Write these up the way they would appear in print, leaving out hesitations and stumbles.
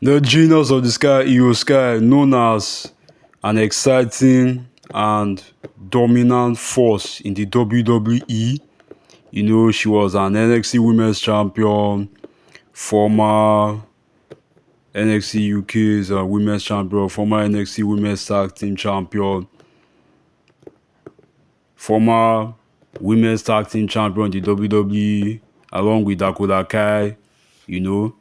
The genius of the sky, Io Sky, known as an exciting and dominant force in the WWE. She was an NXT Women's Champion, former NXT UK's Women's Champion, former NXT Women's Tag Team Champion, former Women's Tag Team Champion in the WWE, along with Dakota Kai, you know.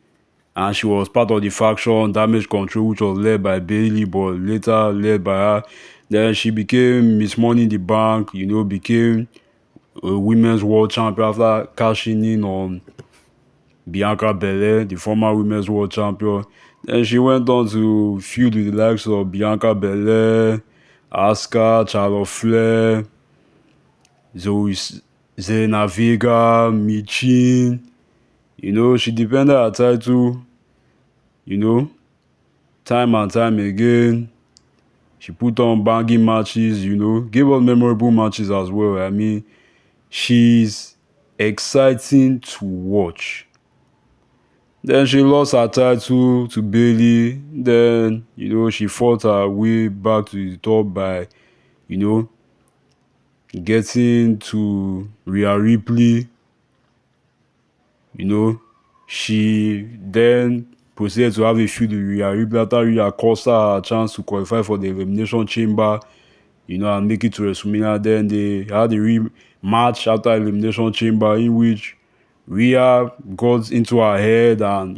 And she was part of the faction Damage Control, which was led by Bailey, but later led by her. Then she became Miss Money in the Bank, became a women's world champion after cashing in on Bianca Belair, the former women's world champion. Then she went on to feud with the likes of Bianca Belair, Asuka, Charlotte Flair, Zoe, Zelina Vega, Michin. She defended her title, you know, time and time again. She put on banging matches, gave us memorable matches as well. I mean, she's exciting to watch. Then she lost her title to Bailey. Then, she fought her way back to the top by, you know, getting to Rhea Ripley. She then proceeded to have a feud with Rhea Ripley after Rhea cost her a chance to qualify for the Elimination Chamber, and make it to WrestleMania. Then they had a rematch after Elimination Chamber in which Rhea got into her head and,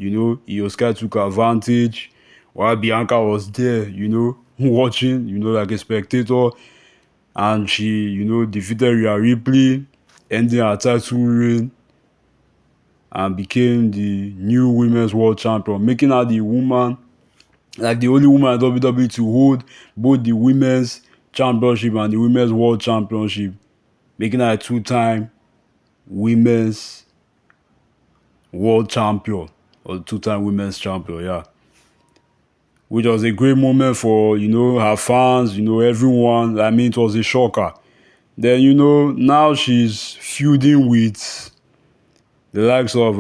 Io Sky took advantage while Bianca was there, watching, like a spectator. And she, defeated Rhea Ripley, ending her title reign and became the new women's world champion, making her the woman, like the only woman in WWE to hold both the women's championship and the women's world championship, making her a two-time women's world champion or two-time women's champion, yeah. Which was a great moment for, her fans, everyone. I mean, it was a shocker. Then, now she's feuding with the likes of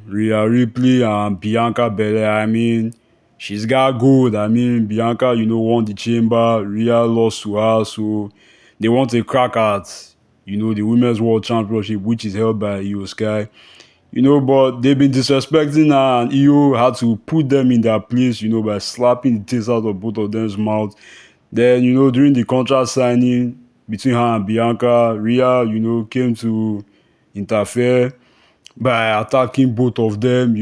Rhea Ripley and Bianca Belair. I mean, she's got gold. I mean, Bianca, won the chamber. Rhea lost to her, so they want a crack at, the Women's World Championship, which is held by Io Sky. But they've been disrespecting her, and Io had to put them in their place, by slapping the taste out of both of them's mouths. Then, during the contract signing between her and Bianca, Rhea, came to interfere by attacking both of them,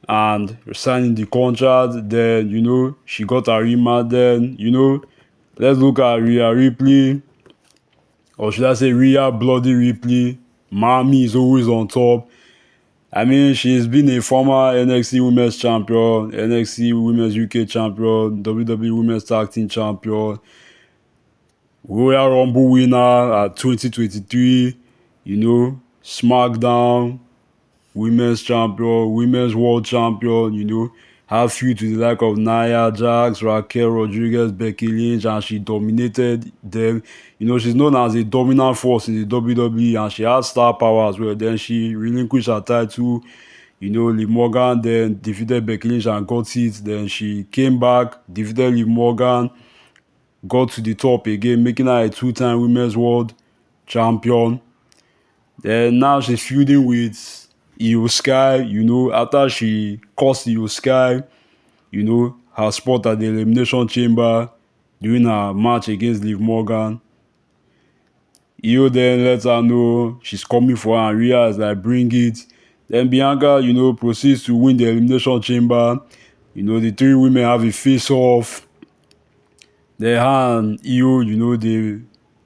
and signing the contract. Then, she got a rematch. Then, let's look at Rhea Ripley, or should I say Rhea Bloody Ripley. Mommy is always on top. I mean, she's been a former NXT Women's Champion, NXT Women's UK Champion, WWE Women's Tag Team Champion, Royal Rumble winner at 2023, SmackDown Women's Champion, Women's World Champion, have feud to the like of Nia Jax, Raquel Rodriguez, Becky Lynch, and she dominated them. She's known as a dominant force in the WWE, and she has star power as well. Then she relinquished her title, Liv Morgan, then defeated Becky Lynch and got it. Then she came back, defeated Liv Morgan, got to the top again, making her a two-time Women's World Champion. Then now she's feuding with Io Sky, after she cost Io Sky, her spot at the Elimination Chamber during her match against Liv Morgan. Io then lets her know she's coming for her, and Rhea is like, bring it. Then Bianca, proceeds to win the Elimination Chamber. The three women have a face-off. Then her and Io, they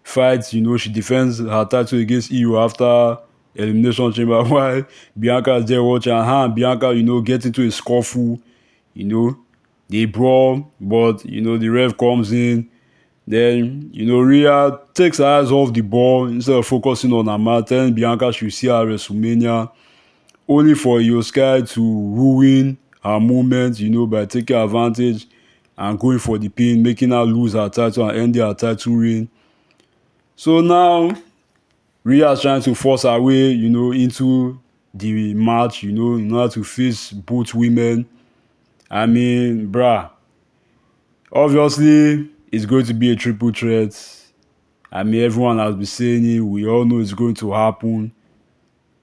fight. She defends her title against Io after Elimination Chamber while Bianca is there watching, and her and Bianca, get into a scuffle. They brawl, but the ref comes in. Then Rhea takes her eyes off the ball instead of focusing on her match, telling Bianca she'll see her at WrestleMania, only for Io Sky to ruin her moment, by taking advantage and going for the pin, making her lose her title and ending her title reign. So now Rhea's trying to force her way, into the match, in order to face both women. I mean, bruh, obviously it's going to be a triple threat. I mean, everyone has been saying it. We all know it's going to happen.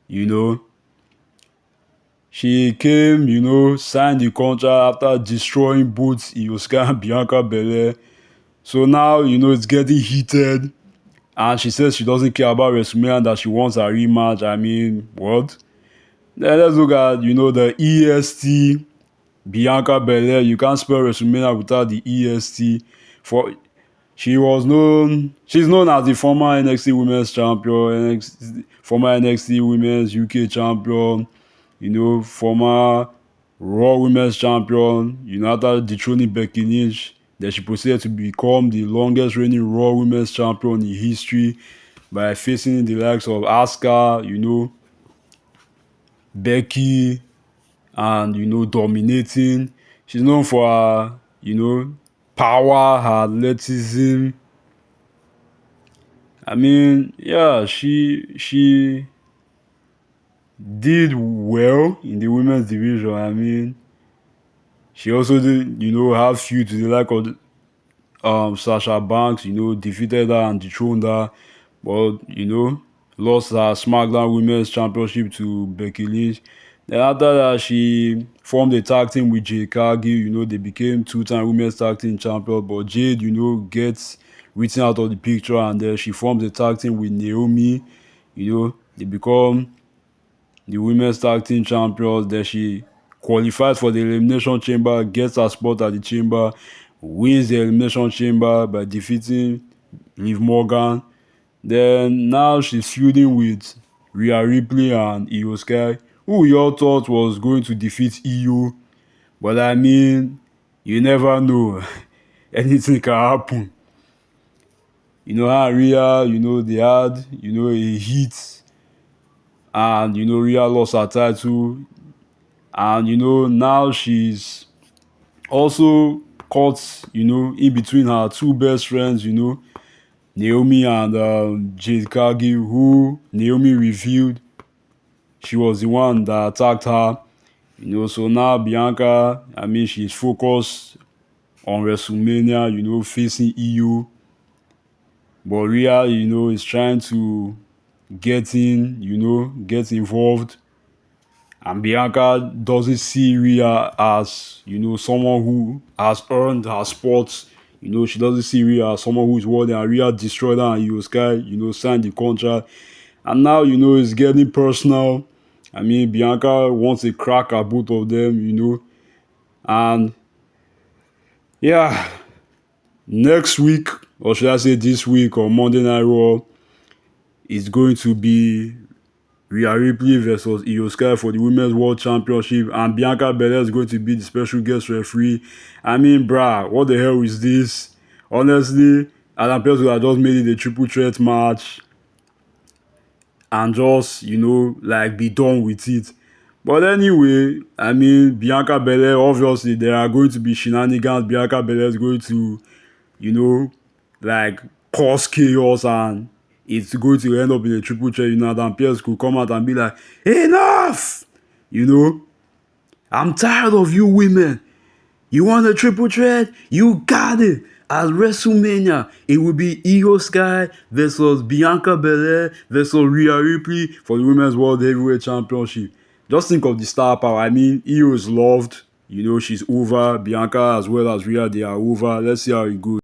You know, she came, signed the contract after destroying both Ioska and Bianca Belair. So now, it's getting heated. And she says she doesn't care about WrestleMania, that she wants a rematch. I mean, what? Then let's look at, the EST, Bianca Belair. You can't spell WrestleMania without the EST. For she's known as the former NXT Women's Champion, former NXT Women's UK Champion, former Raw Women's Champion, after dethroning Becky Lynch, then she proceeded to become the longest reigning Raw Women's Champion in history by facing the likes of Asuka, Becky, and, dominating. She's known for her, power, her athleticism. I mean, yeah, she did well in the women's division. I mean, she also did, have feud to the like of Sasha Banks, defeated her and dethroned her, but lost her SmackDown Women's Championship to Becky Lynch. Then after that, she formed a tag team with Jade Cargill. They became two-time Women's Tag Team Champion, but Jade, gets written out of the picture, and then she forms a tag team with Naomi. They become the Women's Tag Team Champions. Then she qualifies for the Elimination Chamber, gets her spot at the Chamber, wins the Elimination Chamber by defeating Liv Morgan. Then now she's feuding with Rhea Ripley and Io Sky, who we all thought was going to defeat Io. But I mean, you never know. Anything can happen. Her and Rhea, they had, a hit. And, Rhea lost her title. And, now she's also caught, in between her two best friends, Naomi and Jade Cargill, who Naomi revealed she was the one that attacked her. So now Bianca, I mean, she's focused on WrestleMania, facing EU. But Rhea, is trying to get get involved. And Bianca doesn't see Rhea as, someone who has earned her spots. She doesn't see Rhea as someone who is worthy. And Rhea destroyed her and Io Sky, signed the contract. And now, it's getting personal. I mean, Bianca wants a crack at both of them. And yeah, next week, or should I say this week, on Monday Night Raw, is going to be Rhea Ripley versus Io Sky for the Women's World Championship, and Bianca Belair is going to be the special guest referee. I mean, bruh, what the hell is this? Honestly, Adam Pearce would have just made it a triple threat match and just, be done with it. But anyway, I mean, Bianca Belair, obviously, there are going to be shenanigans. Bianca Belair is going to, you know, cause chaos, and it's going to end up in a triple threat. Adam Pearce could come out and be like, enough! I'm tired of you women. You want a triple threat? You got it. At WrestleMania, it will be Io Sky versus Bianca Belair versus Rhea Ripley for the Women's World Heavyweight Championship. Just think of the star power. I mean, Io is loved. She's over. Bianca as well as Rhea, they are over. Let's see how it goes.